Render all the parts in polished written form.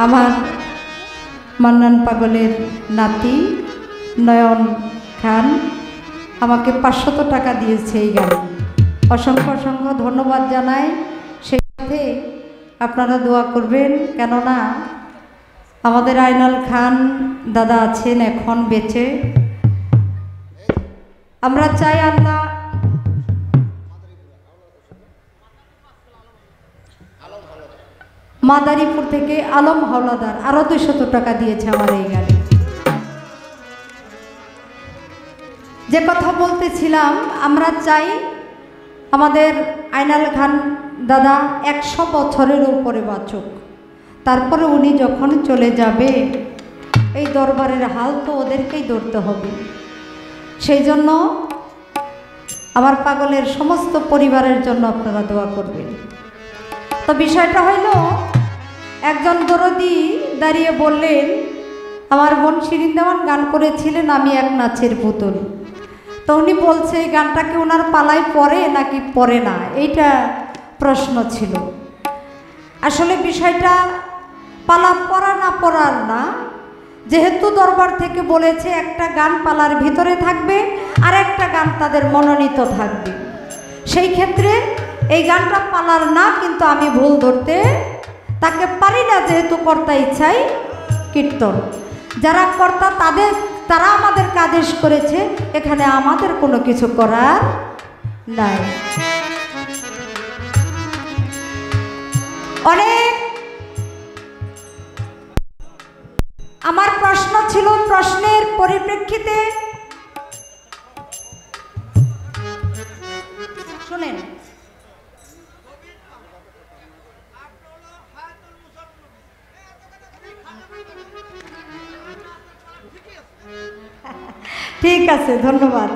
আমার মান্নান পাগলের নাতি নয়ন খান আমাকে 500 টাকা দিয়েছে এই গানে। অসংখ্য অসংখ্য ধন্যবাদ জানাই। সেই সাথে আপনারা দোয়া করবেন, কেননা আমাদের আইনাল খান দাদা আছেন এখন বেঁচে। আমরা চাই আল্লাহ মাদারীপুর থেকে আলম হাওলাদার আরো 200 টাকা দিয়েছে আমার এই গানে। যে কথা বলতেছিলাম, আমরা চাই আমাদের আইনাল খান দাদা 100 বছরের উপরে বাঁচুক, তারপরে উনি যখন চলে যাবে এই দরবারের হাল তো ওদেরকেই ধরতে হবে। সেই জন্য আমার পাগলের সমস্ত পরিবারের জন্য আপনারা দোয়া করবেন। তো বিষয়টা হইল, একজন দরদি দাঁড়িয়ে বললেন, আমার বোন শিরিন দেওয়ান গান করেছিলেন আমি এক নাচের পুতুল। তো উনি বলছে এই গানটা কি ওনার পালায় পড়ে নাকি পড়ে না, এইটা প্রশ্ন ছিল। আসলে বিষয়টা পালা পড়া না পড়ার না, যেহেতু দরবার থেকে বলেছে একটা গান পালার ভিতরে থাকবে আর একটা গান তাদের মনোনীত থাকবে, সেই ক্ষেত্রে এই গানটা পালার না, কিন্তু আমি ভুল ধরতে তাকে পারি না, যেহেতু কর্তা ইচ্ছাই কীর্তন। যারা কর্তা তারা আমাদেরকে আদেশ করেছে, এখানে আমাদের কোনো কিছু করার নাই। অনেক আমার প্রশ্ন ছিল, প্রশ্নের পরিপ্রেক্ষিতে শুনেন, ঠিক আছে, ধন্যবাদ।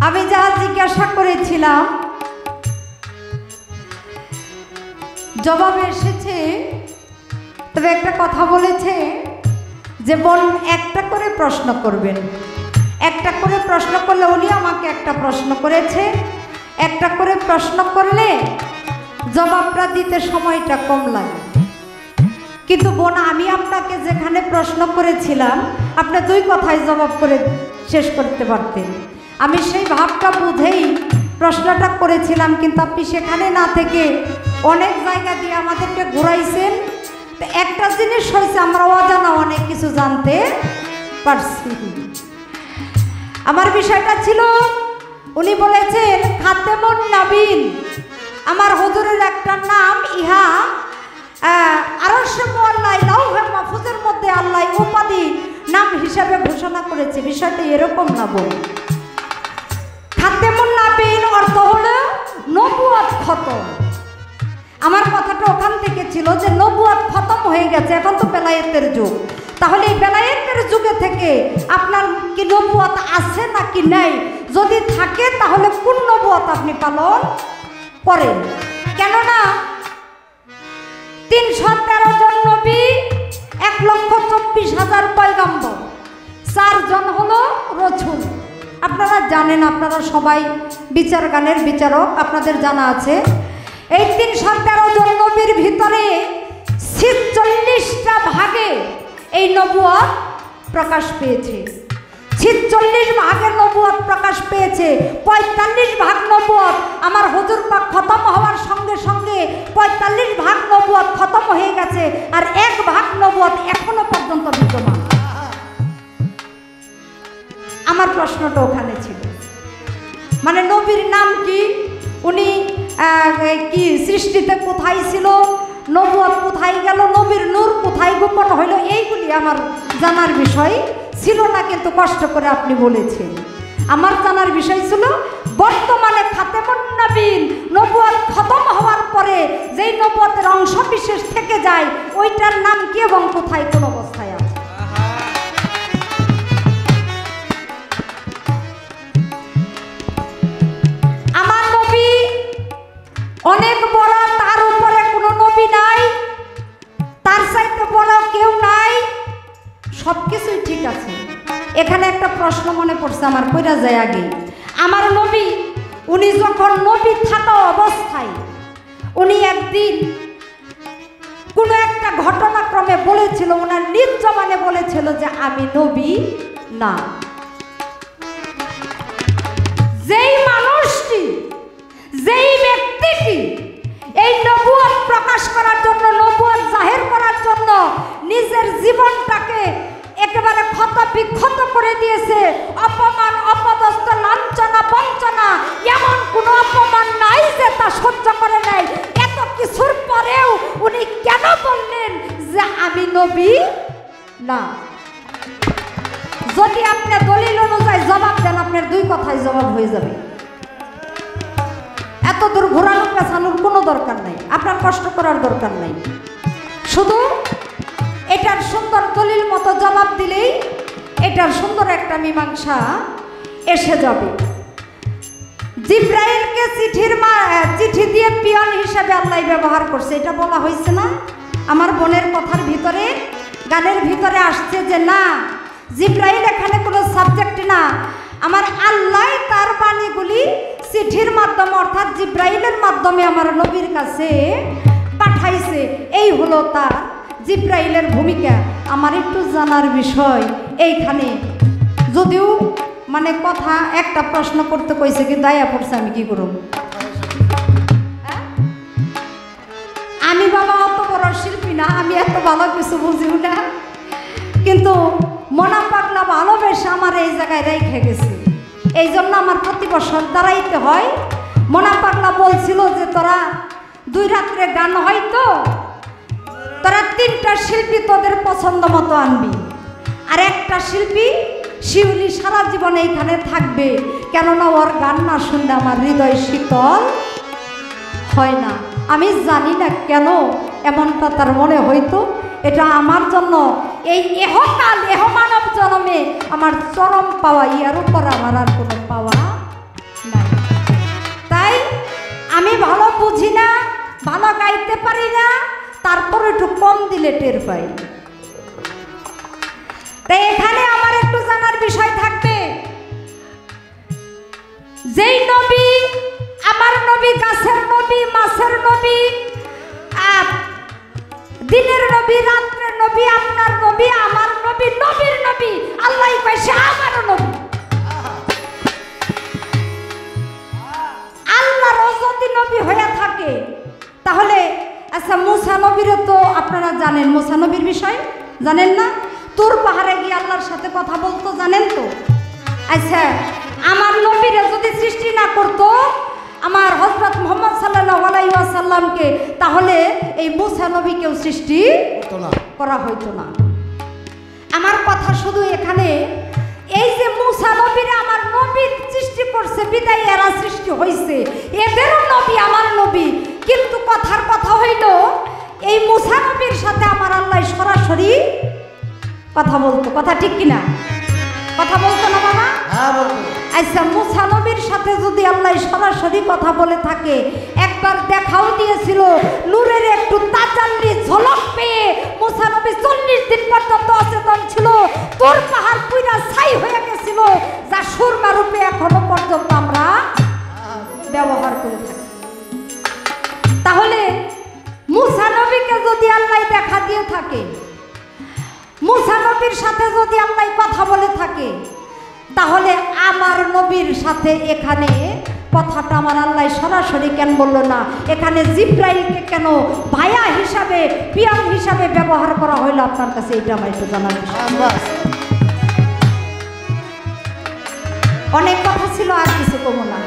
আমি যা জিজ্ঞাসা করেছিলাম জবাব এসেছে। তবে একটা কথা বলেছে যে বোন একটা করে প্রশ্ন করবেন, একটা করে প্রশ্ন করলে উনি আমাকে একটা প্রশ্ন করেছে, একটা করে প্রশ্ন করলে জবাবটা দিতে সময়টা কম লাগে। কিন্তু বোন আমি আপনাকে যেখানে প্রশ্ন করেছিলাম আপনি 2 কথায় জবাব করে শেষ করতে পারতেন। আমি সেই ভাবটা বুঝেই প্রশ্নটা করেছিলাম, কিন্তু আপনি সেখানে না থেকে অনেক জায়গা দিয়ে আমাদেরকে ঘুরাইছেন। তো একটা জিনিস হয়েছে, আমরা অজানা অনেক কিছু জানতে পারছি। আমার বিষয়টা ছিল, উনি বলেছেন খাতেমুন নবীন, আমার হুজুরের একটা নাম, ইহা আরশে মুআল্লায় লাউহে মাহফুজের মধ্যে আল্লাহ উপাধি নাম হিসাবে ঘোষণা করেছে। বিষয়টা এরকম না বল। খাতেমুন নবীন অর্থ হলো নবুয়ত খতম। আমার কথাটা ওখান থেকে ছিল যে নবুয়ত খতম হয়ে গেছে, এখন তো বেলায়েতের যুগ। তাহলে এই বেলায়েতের যুগে থেকে আপনার কি নবুয়ত আছে নাকি নেই? যদি থাকে তাহলে কোন নবুয়ত আপনি পালন করেন? কেননা 313 জন নবী, 1,24,000 পয়গম্বর, 4 জন হলো রসুল। আপনারা জানেন, আপনারা সবাই বিচার গানের বিচারক, আপনাদের জানা আছে এই 313 জন নবীর ভিতরে 46টা ভাগে এই নবুয়ত প্রকাশ পেয়েছে। 46 ভাগের নবুয়ত প্রকাশ পেয়েছে। 45 ভাগ নবুয়ত আমার হুজুর পাক খতম হওয়ার সঙ্গে সঙ্গে 45 ভাগ নবুয়ত খতম হয়ে গেছে, আর 1 ভাগ নবুয়ত এখনো পর্যন্ত বিদ্যমান। আমার প্রশ্নটা ওখানে ছিল, মানে নবীর নাম কি, উনি কি সৃষ্টিতে কোথায় ছিল, নবুয়ত কোথায় গেল, নবীর নূর কোথায় গোপন হইল, এইগুলি আমার জানার বিষয় ছিল না, কিন্তু কষ্ট করে আপনি বলেছেন। আমার জানার বিষয় ছিল বর্তমানে খাতেমুন নবীন নবুয়ত খতম হওয়ার পরে যেই নবুয়তের অংশ বিশেষ থেকে যায় ওইটার নাম কি এবং কোথায় কোন অবস্থায় আছে। আমার নবী অনেক বড়, তার উপরে কোনো নবী নাই, তার চাইতে বড় কেউ নাই, সবকিছুই ঠিক আছে। এখানে একটা প্রশ্ন মনে পড়ছে আমার, কইরা যায় আগে। আমার নবী উনি যখন নবী থাকা অবস্থায় উনি একদিন কোনো একটা ঘটনাক্রমে বলেছিল, ওনার নিজ জবানে বলেছিল যে আমি নবী না। যেই মানুষটি, যেই ব্যক্তিটি এই নবুয়ত প্রকাশ করার জন্য, নবুয়ত জাহির করার জন্য নিজের জীবনটাকে একেবারে ক্ষত বিক্ষত করে দিয়েছে, অপমান, অপদস্থ, লাঞ্ছনা, বঞ্চনা, এমন কোনো অপমান নাই যে তা সহ্য করে নাই। এত কিছুর পরেও উনি কেন বললেন যে আমি নবী না? যদি আপনি দলিল অনুযায়ী জবাব দেন, আপনার দুই কথায় জবাব হয়ে যাবে। এত দূর ঘোরানো পেছানোর কোনো দরকার নাই, আপনার কষ্ট করার দরকার নাই। শুধু এটার সুন্দর দলিল মতো জবাব দিলেই এটার সুন্দর একটা মীমাংসা এসে যাবে। জিব্রাইলকে চিঠি দিয়ে পিয়ন হিসেবে আল্লাহ ব্যবহার করছে, এটা বলা হয়েছে না? আমার বোনের কথার ভিতরে, গানের ভিতরে আসছে যে না, জিব্রাইল এখানে কোনো সাবজেক্ট না, আমার আল্লাহ তার বাণীগুলি চিঠির মাধ্যমে অর্থাৎ জিব্রাইলের মাধ্যমে আমার নবীর কাছে পাঠাইছে। এই হলো তার জিব্রাইলের ভূমিকা। আমার একটু জানার বিষয় এইখানে, যদিও মানে কথা একটা প্রশ্ন করতে কইছে, কিন্তু দায়া পড়ছে, আমি কি করব? আমি বাবা অত বড় শিল্পী না, আমি এত ভালো কিছু বুঝিও না, কিন্তু মনা পাগলা ভালোবেসে আমার এই জায়গায় রেখে গেছে। এই জন্য আমার প্রতি বছর দাঁড়াইতে হয়। মনা পাগলা বলছিল যে তোরা 2 রাত্রে গান হয়তো, তোরা 3টা শিল্পী তোদের পছন্দ মতো আনবি, আর একটা শিল্পী শিউলি সারা জীবন এইখানে থাকবে, কেননা ওর গান না শুনলে আমার হৃদয় শীতল হয় না। আমি জানি না কেন এমনটা তার মনে হইতো। এটা আমার জন্য এই এহকাল, এহমানব জন্মে আমার চরম পাওয়া, ইয়ার উপর আমার আর কোনো পাওয়া নাই। তাই আমি ভালো বুঝি না, ভালো গাইতে পারি না, তারপর একটু কম দিলে টের পাই। তাই এখানে আমার একটু জানার বিষয় থাকবে, যেই নবী, আমার নবী, গাছের নবী, মাছের নবী, দিনের নবী, রাত্রের নবী, আপনার নবী, আমার নবী, নবীর নবী, আল্লাহ কইছে আমার নবী। আল্লাহর যদি নবী হয়ে থাকে, তাহলে আচ্ছা মুসা নবীরও তো আপনারা জানেন, মুসা নবীর বিষয় জানেন না? তুর পাহাড়ে গিয়ে আল্লাহর সাথে কথা বলতো, জানেন তো? আচ্ছা, আমার নবীরা যদি সৃষ্টি না করতো আমার হযরত মুহাম্মদ সাল্লাল্লাহু আলাইহি ওয়াসাল্লামকে, তাহলে এই মুসা নবীকেও সৃষ্টি করা হইতো না। আমার কথা শুধু এখানে, এই যে মুসা নবীরা আমার নবী সৃষ্টি করছে বিদায় এরা সৃষ্টি হয়েছে, এদেরও নবী আমার নবী। কিন্তু কথার কথা হইল, এই মুসা নবীর সাথে আমার আল্লাহ সরাসরি কথা বলতো। কথা ঠিক কিনা? কথা বলতো না বাবা? হ্যাঁ বলতো। আচ্ছা, মুসা নবীর সাথে যদি আল্লাহ সরাসরি কথা বলে থাকে, একবার দেখাও দিয়েছিল, নূরের একটু তাজাল্লি ঝলক পেয়ে মুসা নবী 40 দিন পর্যন্ত অচেতন ছিল, তোর পাহাড় পুরা ছাই হয়ে গেছিল, যা সুরমা রূপে এখনো পর্যন্ত আমরা ব্যবহার করে থাকি। তাহলে মুসা নবীকে যদি আল্লাহ দেখা দিয়ে থাকে, মুসা নবীর সাথে যদি আল্লাহ কথা বলে থাকে, তাহলে আমার নবীর সাথে এখানে কথাটা আমার আল্লাহ সরাসরি কেন বললো না? এখানে জিব্রাইলকে কেন ভায়া হিসাবে, পিয়ন হিসাবে ব্যবহার করা হইলো? আপনার কাছে এটা আমার একটু জানার বিষয়। অনেক কথা ছিল, আর কিছু কমো না।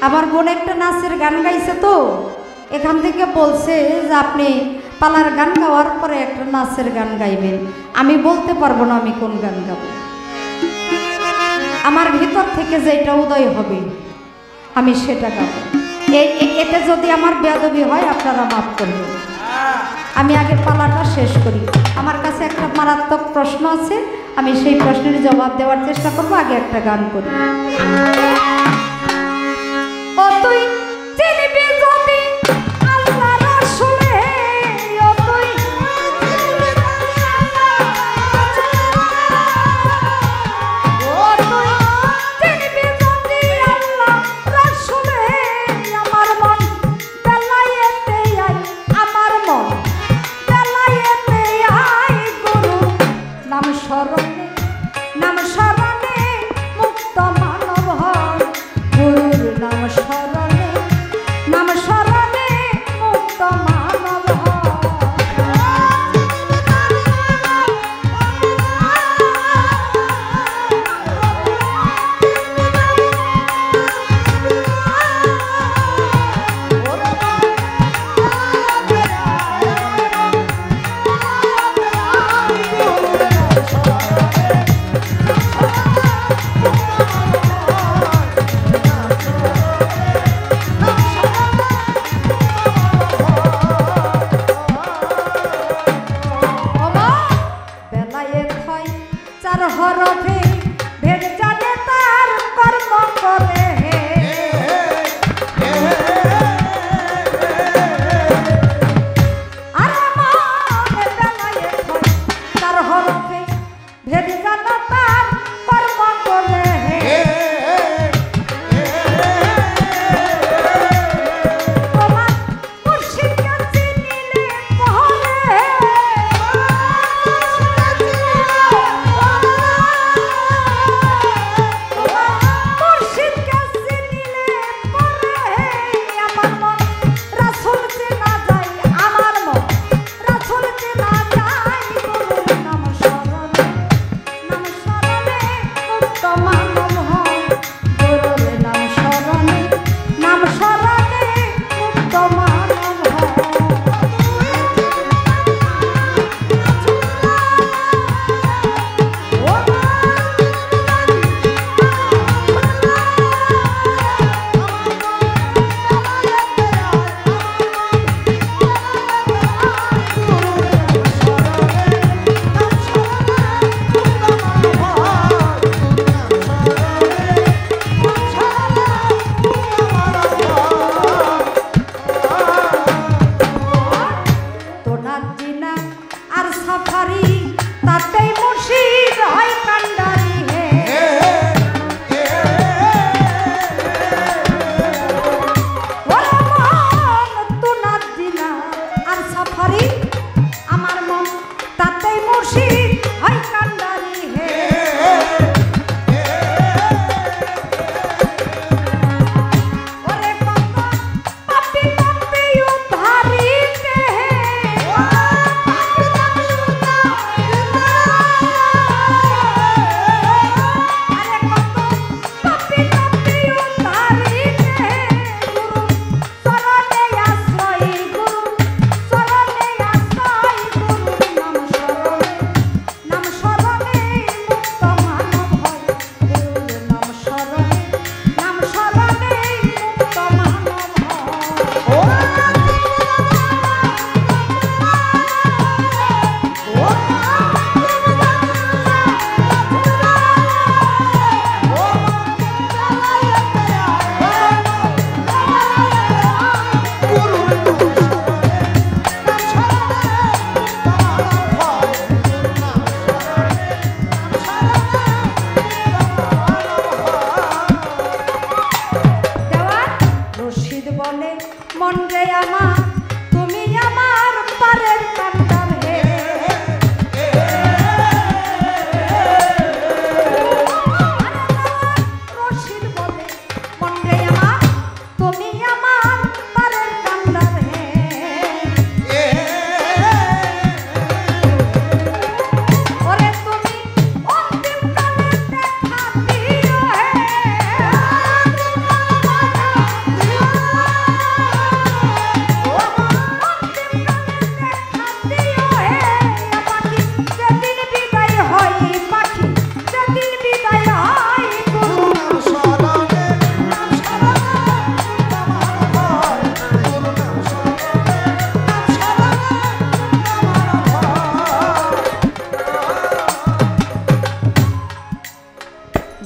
আমার বোন একটা নাচের গান গাইছে, তো এখান থেকে বলছে যে আপনি পালার গান গাওয়ার পরে একটা নাচের গান গাইবেন। আমি বলতে পারবো না আমি কোন গান গাবো, আমার ভিতর থেকে যেটা উদয় হবে আমি সেটা গাবো। এতে যদি আমার বেয়াদবি হয় আপনারা মাফ করবেন। আমি আগে পালাটা শেষ করি। আমার কাছে একটা মারাত্মক প্রশ্ন আছে, আমি সেই প্রশ্নের জবাব দেওয়ার চেষ্টা করবো। আগে একটা গান করি। ও তুই চিনবি যদি স্মরণে নাম স্মরণে মুক্ত মানব হয় গুরুর নাম স্মরণে মুক্ত মানব হরফে ভেদ জানে তার কর্ম করে আর মনে বেলায় তার হরফে ভেদ জানে তার কর্ম করে তোমার মুর্শিদকে চিনিলে পরে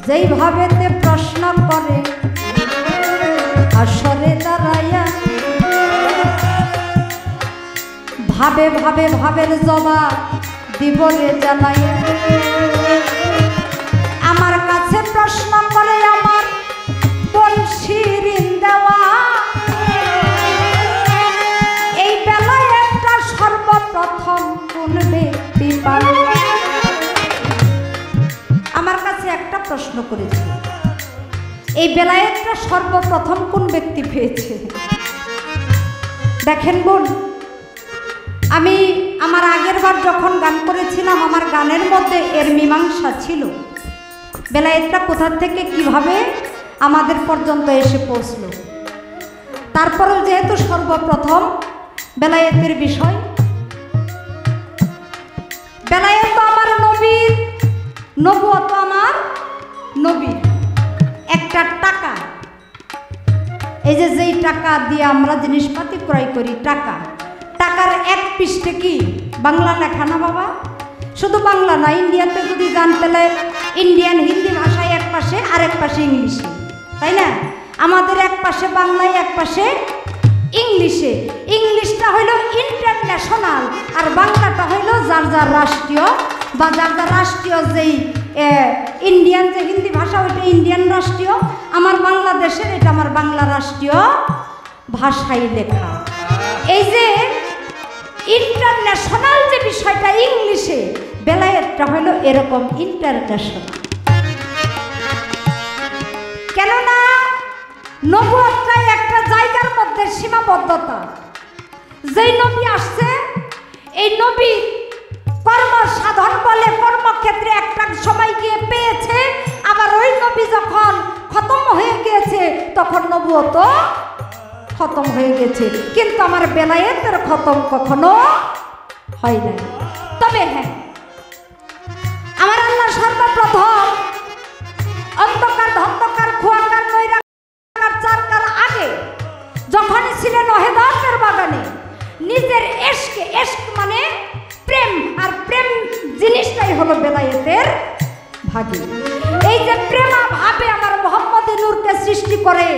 যেইভাবেতে প্রশ্ন করে আসরে দাঁড়াইয়া ভাবে ভাবে ভাবের জবাব দিব রে জ্বালাইয়া আমার কাছে প্রশ্ন করে আমার বংশীর দেওয়া এই বেলায় একটা সর্বপ্রথম কোন ব্যক্তি পারে করেছিল। এই বেলায়েতটা সর্বপ্রথম কোন ব্যক্তি পেয়েছে? দেখেন বোন, আমি আমার আগের বার যখন গান করেছিলাম আমার গানের মধ্যে এর মীমাংসা ছিল, বেলায়েতটা কোথা থেকে কিভাবে আমাদের পর্যন্ত এসে পৌঁছলো। তারপরেও যেহেতু সর্বপ্রথম বেলায়েতের বিষয়, বেলায়েত আমার নবীর, নবুয়ত আমার নবীর। একটা টাকা, এই যে যেই টাকা দিয়ে আমরা জিনিসপাতি ক্রয় করি, টাকা, টাকার এক পৃষ্ঠে কি বাংলা লেখা না বাবা? শুধু বাংলা না, ইন্ডিয়াতে যদি যান পেলে ইন্ডিয়ান হিন্দি ভাষায় এক পাশে আর এক পাশে ইংলিশে, তাই না? আমাদের এক পাশে বাংলায় এক পাশে ইংলিশে। ইংলিশটা হইল ইন্টারন্যাশনাল আর বাংলাটা হইল যার যার রাষ্ট্রীয় বা যার যার রাষ্ট্রীয়। যেই ইন্ডিয়ান যে হিন্দি ভাষা ওইটা ইন্ডিয়ান রাষ্ট্রীয়, আমার বাংলাদেশের এটা আমার বাংলা রাষ্ট্রীয় ভাষায় লেখা। এই যে ইন্টারন্যাশনাল যে বিষয়টা ইংলিশে, বেলায়েতটা হইল এরকম ইন্টারন্যাশনাল। কেননা নবুয়তটাই একটা জায়গার মধ্যে সীমাবদ্ধতা। যেই নবী আসছে, এই নবী কর্ম সাধন বলে কর্মক্ষেত্রে একটা সময় গিয়ে পেয়েছে, আবার ওই নবী যখন খতম হয়ে গিয়েছে তখন নবুয়ত খতম হয়ে গেছে। কিন্তু আমার বেলায়েতের খতম কখনো হয় নাই। তবে হ্যাঁ, আমার আল্লাহ সর্বপ্রথম অন্ধকার ধন্ধকার খোয়াকার নৈরাকার চারকার আগে যখনই ছিলেন ওহেদাতের বাগানে, নিজের এশকে, এশক মানে প্রেম, আর প্রেম জিনিসটাই হলো বেলায়েতের ভাগে। এই যে প্রেমা ভাবে আমার মোহাম্মদে নূরকে সৃষ্টি করে,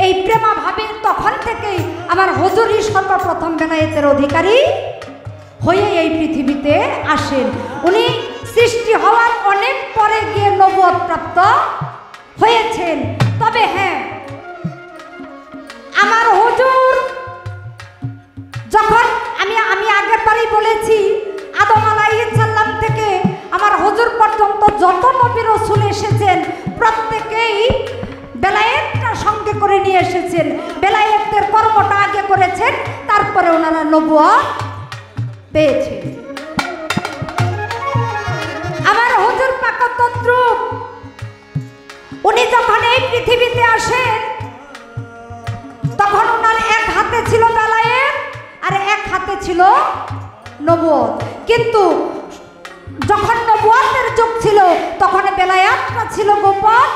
এই প্রেমা ভাবে তখন থেকেই আমার হুজুরই সর্বপ্রথম বেলায়েতের অধিকারী হয়ে এই পৃথিবীতে আসেন। উনি সৃষ্টি হওয়ার অনেক পরে গিয়ে নবুয়ত প্রাপ্ত হয়েছেন। তবে হ্যাঁ, আমার হুজুর যখন আমি আগের বারেই বলেছি, আদম আলাইহিস সালাম থেকে আমার হুজুর পর্যন্ত যত নবী রাসূল এসেছেন প্রত্যেকেই বেলায়েতটা সঙ্গে করে নিয়ে এসেছেন। বেলায়েতের কর্মটা আগে করেছেন, তারপরে ওনারা নবুয়ত পেয়েছেন। আমার হুজুর পাক তদ্রূপ, উনি যখন এই পৃথিবীতে আসেন তখন ওনার এক হাতে ছিল বেলায়েত আর এক হাতে ছিল নবুয়ত। কিন্তু যখন নবুয়তের যুগ ছিল তখন বেলায়েতটা ছিল গোপন,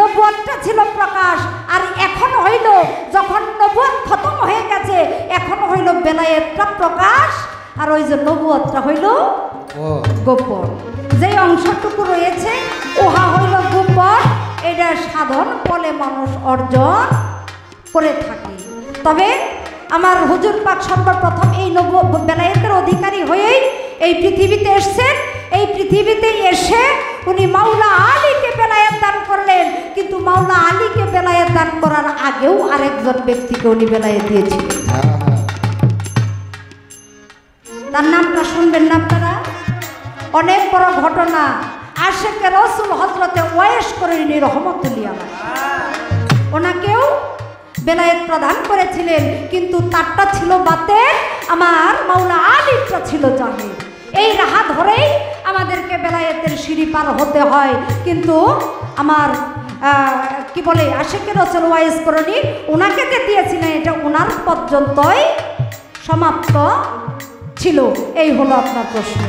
নবুয়তটা ছিল প্রকাশ। আর এখন হইল যখন নবুয়ত খতম হয়ে গেছে, এখন হইল বেলায়েতটা প্রকাশ, আর ওই যে নবুয়তটা হইল গোপন। যে অংশটুকু রয়েছে উহা হইল গোপন, এটা সাধন বলে মানুষ অর্জন করে থাকে। তবে আমার হুজুর পাক সর্বপ্রথম এই বেলায়েতের অধিকারী হয়েই এই পৃথিবীতে এসেছেন। এই পৃথিবীতে এসে উনি মাওলা আলীকে বেলায়েত দান করলেন, কিন্তু মাওলা আলীকে বেলায়েত দান করার আগেও আরেকজন ব্যক্তিকে উনি বেলায়েত দিয়েছিলেন। তার নামটা শুনবেন না আপনারা? অনেক বড় ঘটনা। আশেকে রসুল হযরতে ওয়াইস করিনি রহমতুল্লাহ আলাইহি, ওনাকেও বেলায়েত প্রদান করেছিলেন, কিন্তু তারটা ছিল বাতেন, আমার মাওলা আলীরটা ছিল জাহির। এই রাহা ধরেই আমাদেরকে বেলায়েতের সিঁড়ি পার হতে হয়। কিন্তু আমার কি বলে আশেকে রসুল ওয়াইস করিনি, ওনাকে যে দিয়েছিলেন এটা ওনার পর্যন্তই সমাপ্ত ছিল। এই হলো আপনার প্রশ্ন।